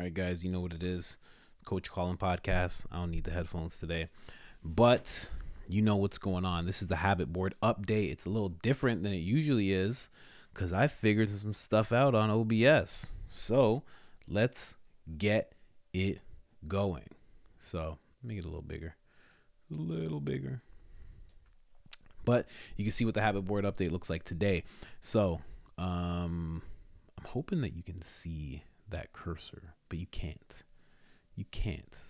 All right, guys, you know what it is. Coach Colin podcast. I don't need the headphones today, but you know what's going on. This is the habit board update. It's a little different than it usually is because I figured some stuff out on OBS. So let's get it going. So make it a little bigger, but you can see what the habit board update looks like today. So I'm hoping that you can see that cursor, but you can't.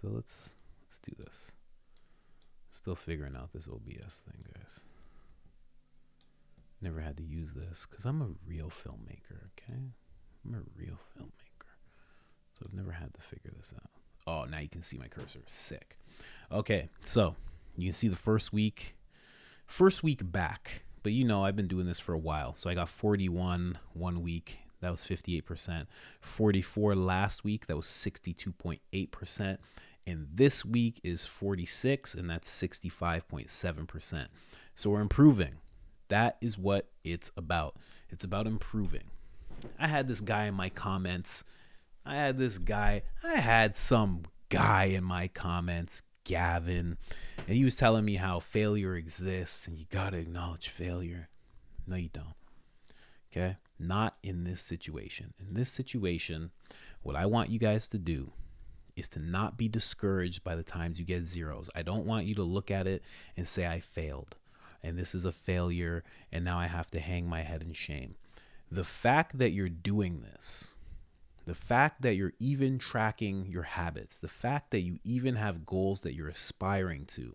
So let's do this. Still figuring out this OBS thing, guys. Never had to use this because I'm a real filmmaker. Okay, I'm a real filmmaker, so I've never had to figure this out. Oh, now you can see my cursor. Sick. Okay, so you can see the first week back, but you know I've been doing this for a while. So I got 41 one week. That was 58%. 44 last week. That was 62.8%. And this week is 46, and that's 65.7%. So we're improving. That is what it's about. It's about improving. I had this guy in my comments. I had some guy in my comments, Gavin, and he was telling me how failure exists and you got to acknowledge failure. No, you don't. Okay? Not in this situation. In this situation, what I want you guys to do is to not be discouraged by the times you get zeros. I don't want you to look at it and say, I failed, and this is a failure, and now I have to hang my head in shame. The fact that you're doing this, the fact that you're even tracking your habits, the fact that you even have goals that you're aspiring to,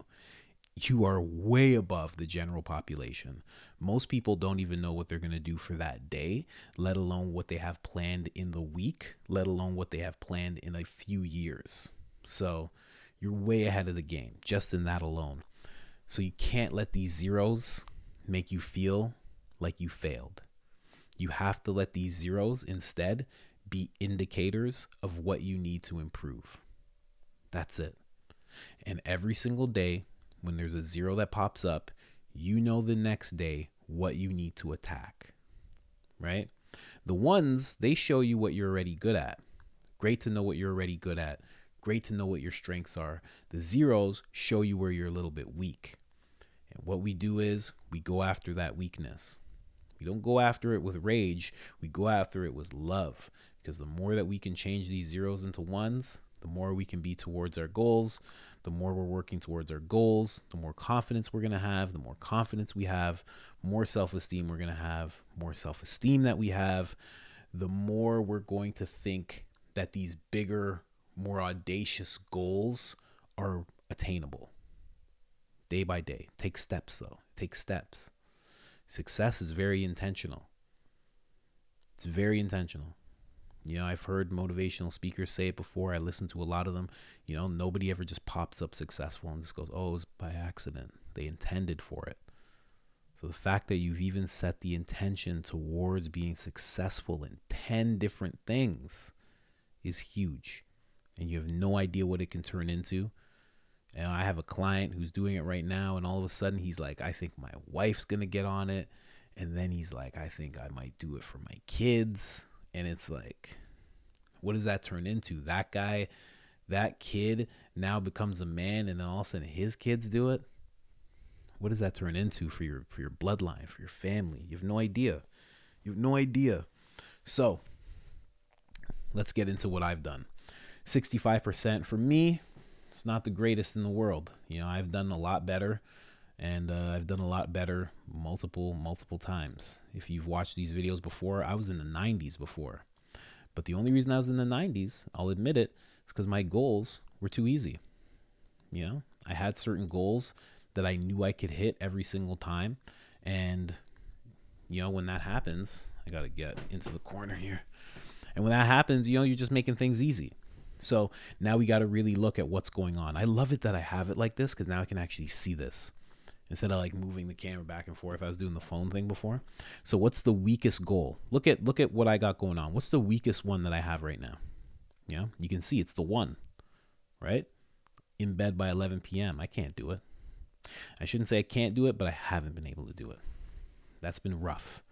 you are way above the general population. Most people don't even know what they're going to do for that day, let alone what they have planned in the week, let alone what they have planned in a few years. So you're way ahead of the game just in that alone. So you can't let these zeros make you feel like you failed. You have to let these zeros instead be indicators of what you need to improve. That's it. And every single day, when there's a zero that pops up, you know the next day what you need to attack, right? The ones, they show you what you're already good at. Great to know what you're already good at. Great to know what your strengths are. The zeros show you where you're a little bit weak. And what we do is we go after that weakness. We don't go after it with rage. We go after it with love, because the more that we can change these zeros into ones, the more we can be towards our goals. The more we're working towards our goals, the more confidence we're going to have. The more confidence we have, more self-esteem we're going to have. More self-esteem that we have, the more we're going to think that these bigger, more audacious goals are attainable. Day by day. Take steps, though. Take steps. Success is very intentional. It's very intentional. You know, I've heard motivational speakers say it before. I listen to a lot of them. You know, nobody ever just pops up successful and just goes, oh, it was by accident. They intended for it. So the fact that you've even set the intention towards being successful in 10 different things is huge. And you have no idea what it can turn into. And I have a client who's doing it right now, and all of a sudden he's like, I think my wife's going to get on it. And then he's like, I think I might do it for my kids. And it's like, what does that turn into? That guy, that kid now becomes a man, and then all of a sudden his kids do it. What does that turn into for your bloodline, for your family? You have no idea. You have no idea. So let's get into what I've done. 65% for me, it's not the greatest in the world. You know, I've done a lot better. And I've done a lot better multiple times. If you've watched these videos before, I was in the 90s before. But the only reason I was in the 90s, I'll admit it, is because my goals were too easy. You know, I had certain goals that I knew I could hit every single time. And, you know, when that happens, I got to get into the corner here. And when that happens, you know, you're just making things easy. So now we got to really look at what's going on. I love it that I have it like this because now I can actually see this, instead of like moving the camera back and forth. I was doing the phone thing before. So what's the weakest goal? Look at what I got going on. What's the weakest one that I have right now? You know, you can see it's the 1, right? In bed by 11 p.m. I can't do it. I shouldn't say I can't do it, but I haven't been able to do it. That's been rough.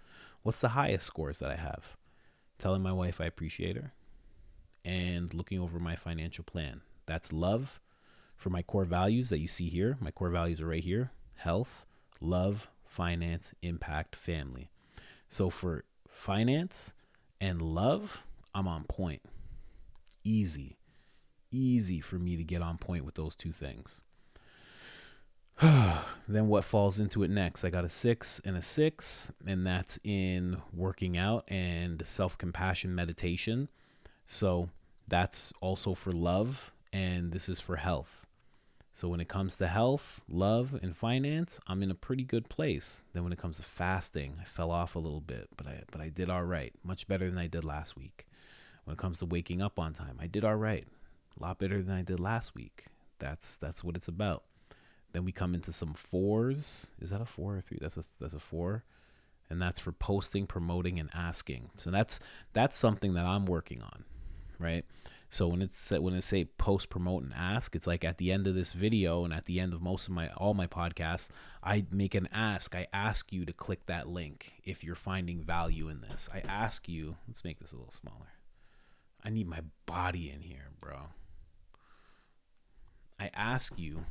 What's the highest scores that I have? Telling my wife I appreciate her. and looking over my financial plan. That's love for my core values that you see here. My core values are right here: health, love, finance, impact, family. So for finance and love, I'm on point. Easy for me to get on point with those two things. Then what falls into it next? I got a 6 and a 6, and that's in working out and self-compassion meditation. So that's also for love, and this is for health. So when it comes to health, love, and finance, I'm in a pretty good place. Then when it comes to fasting, I fell off a little bit, but I did all right. Much better than I did last week. When it comes to waking up on time, I did all right. A lot better than I did last week. That's what it's about. Then we come into some 4s. Is that a 4 or 3? That's a 4. And that's for posting, promoting, and asking. So that's something that I'm working on, right? So when it say post, promote, and ask, it's like at the end of this video and at the end of all my podcasts, I make an ask. I ask you to click that link if you're finding value in this. I ask you, let's make this a little smaller. I need my body in here, bro. I ask you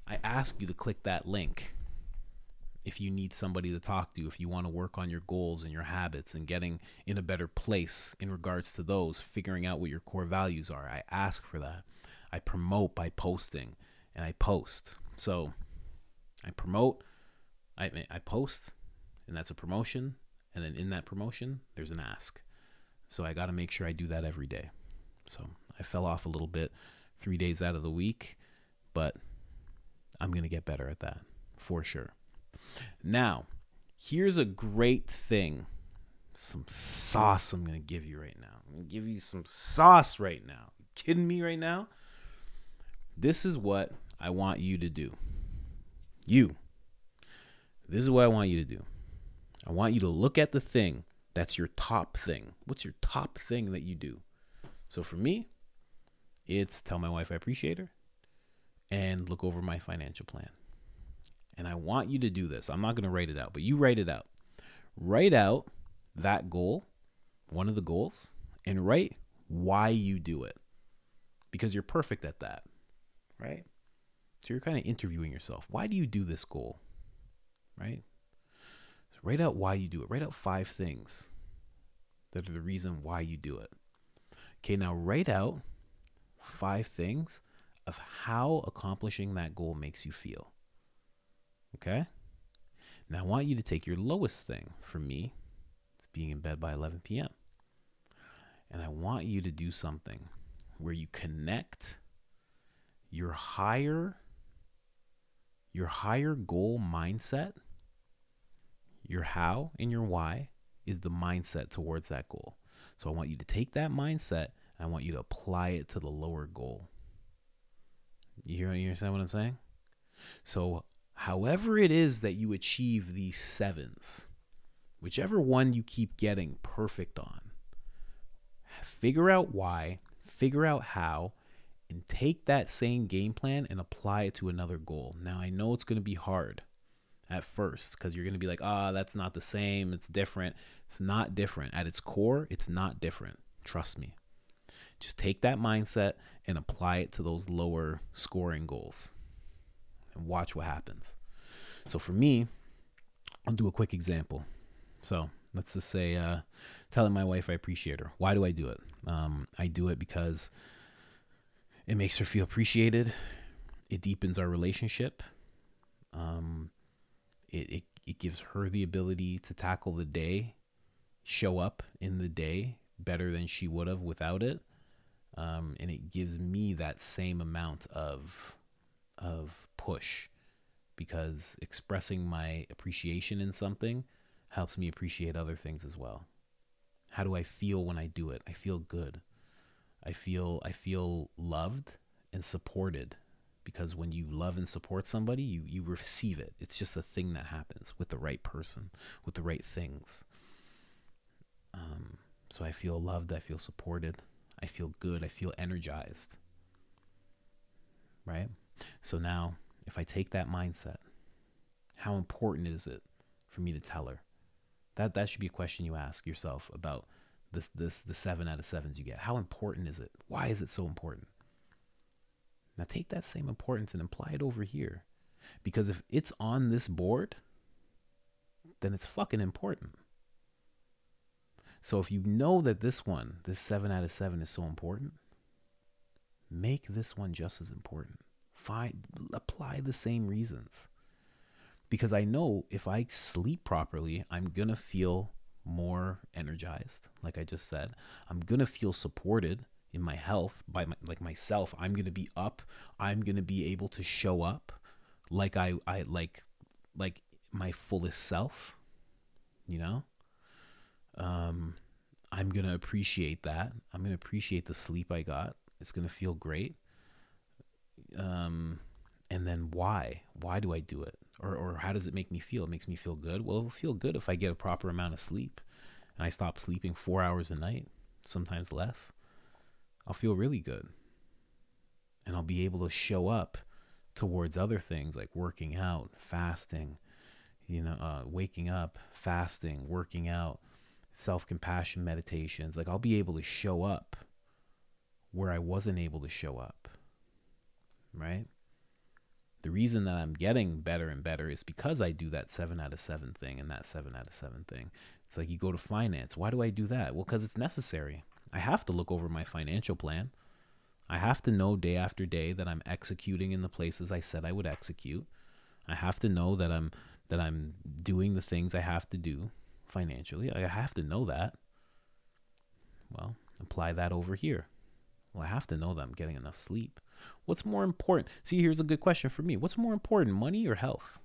to click that link if you need somebody to talk to, if you want to work on your goals and your habits and getting in a better place in regards to those, figuring out what your core values are. I ask for that. I promote by posting, and I post. So I promote, I post, and that's a promotion. And then in that promotion, there's an ask. So I got to make sure I do that every day. So I fell off a little bit 3 days out of the week, but I'm going to get better at that for sure. Now, here's a great thing. Some sauce I'm going to give you right now. I'm going to give you some sauce right now. You kidding me right now? This is what I want you to do. This is what I want you to do. I want you to look at the thing that's your top thing. What's your top thing that you do? So for me, it's tell my wife I appreciate her and look over my financial plan. And I want you to do this. I'm not going to write it out, but you write it out. Write out that goal, one of the goals, and write why you do it. Because you're perfect at that, right? So you're kind of interviewing yourself. Why do you do this goal, right? So write out why you do it. Write out 5 things that are the reason why you do it. Okay, now write out 5 things of how accomplishing that goal makes you feel. Okay? Now I want you to take your lowest thing. For me, it's being in bed by 11 p.m. And I want you to do something where you connect your higher goal mindset, your how and your why is the mindset towards that goal. So I want you to take that mindset and I want you to apply it to the lower goal. You understand what I'm saying? So however it is that you achieve these 7s, whichever one you keep getting perfect on, figure out why, figure out how, and take that same game plan and apply it to another goal. Now, I know it's going to be hard at first because you're going to be like, that's not the same. It's different. It's not different. At its core, it's not different. Trust me. Just take that mindset and apply it to those lower scoring goals and watch what happens. So for me, I'll do a quick example. So let's just say telling my wife I appreciate her. Why do I do it? I do it because it makes her feel appreciated. It deepens our relationship. It gives her the ability to tackle the day, show up in the day better than she would have without it. And it gives me that same amount of push, because expressing my appreciation in something helps me appreciate other things as well. How do I feel when I do it? I feel good. I feel loved and supported, because when you love and support somebody, you receive it. It's just a thing that happens with the right person, with the right things. So I feel loved. I feel supported. I feel good. I feel energized. Right? So now, if I take that mindset, how important is it for me to tell her? That should be a question you ask yourself about the 7 out of 7s you get? How important is it? Why is it so important? Now take that same importance and apply it over here. Because if it's on this board, then it's fucking important. So if you know that this 7 out of 7 is so important, make this one just as important. Apply the same reasons. Because I know if I sleep properly, I'm going to feel more energized. Like I just said, I'm going to feel supported in my health by myself. I'm going to be up. I'm going to be able to show up like I like my fullest self, you know? I'm going to appreciate that. I'm going to appreciate the sleep I got. It's going to feel great. And then why do I do it? Or how does it make me feel? It makes me feel good. Well, it'll feel good if I get a proper amount of sleep and I stop sleeping 4 hours a night, sometimes less. I'll feel really good. And I'll be able to show up towards other things like working out, fasting, waking up, fasting, working out, self-compassion meditations. Like I'll be able to show up where I wasn't able to show up, right? The reason that I'm getting better and better is because I do that 7 out of 7 thing and that 7 out of 7 thing. It's like you go to finance. Why do I do that? Well, because it's necessary. I have to look over my financial plan. I have to know day after day that I'm executing in the places I said I would execute. I have to know that I'm doing the things I have to do financially. I have to know that. Well, apply that over here. Well, I have to know that I'm getting enough sleep. What's more important? See, here's a good question for me. What's more important, money or health?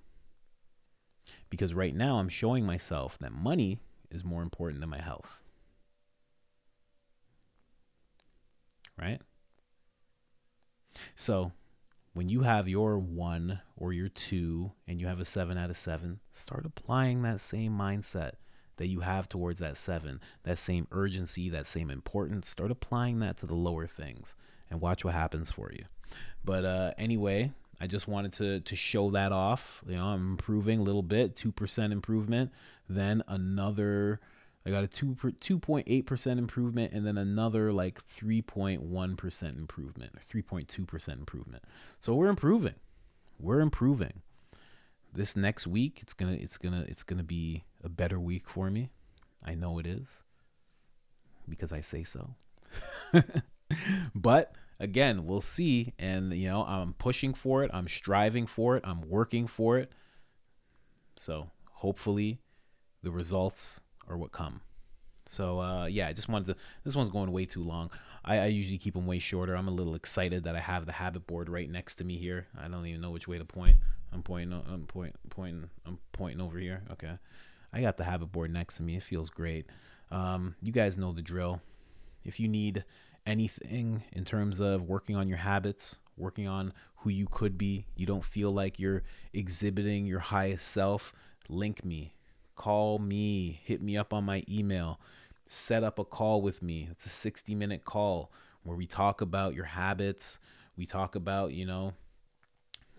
Because right now I'm showing myself that money is more important than my health. Right? So when you have your 1 or your 2 and you have a 7 out of 7, start applying that same mindset that you have towards that 7, that same urgency, that same importance. Start applying that to the lower things and watch what happens for you. But anyway, I just wanted to show that off. I'm improving a little bit, 2% improvement, then another, I got a 2.8% improvement, and then another like 3.1% improvement, or 3.2% improvement. So we're improving. This next week, it's gonna be a better week for me. I know it is, because I say so. But again, we'll see. And I'm pushing for it. I'm striving for it. I'm working for it. So hopefully the results are what come. So yeah, I just wanted to, this one's going way too long. I usually keep them way shorter. I'm a little excited that I have the habit board right next to me here. I don't even know which way to point. I'm pointing over here. Okay. I got the habit board next to me. It feels great. You guys know the drill. If you need anything in terms of working on your habits, working on who you could be, you don't feel like you're exhibiting your highest self, link me, call me, hit me up on my email, set up a call with me. It's a 60-minute call where we talk about your habits. We talk about,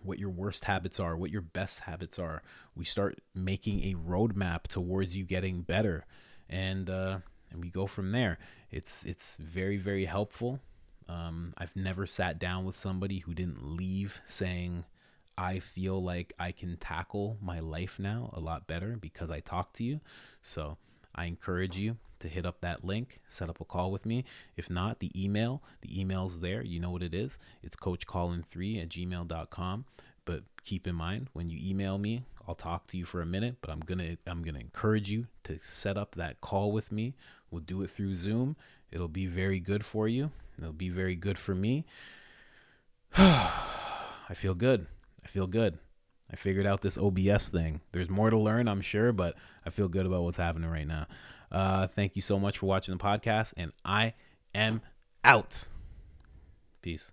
what your worst habits are, what your best habits are. We start making a roadmap towards you getting better. And we go from there. It's very, very helpful. I've never sat down with somebody who didn't leave saying, I feel like I can tackle my life now a lot better because I talked to you. So I encourage you to hit up that link, set up a call with me. If not, the email's there. You know what it is. It's coachcolin3@gmail.com. But keep in mind, when you email me, I'll talk to you for a minute, but I'm gonna encourage you to set up that call with me. We'll do it through Zoom. It'll be very good for you. It'll be very good for me. I feel good. I figured out this OBS thing. There's more to learn, I'm sure, but I feel good about what's happening right now. Thank you so much for watching the podcast, and I am out. Peace.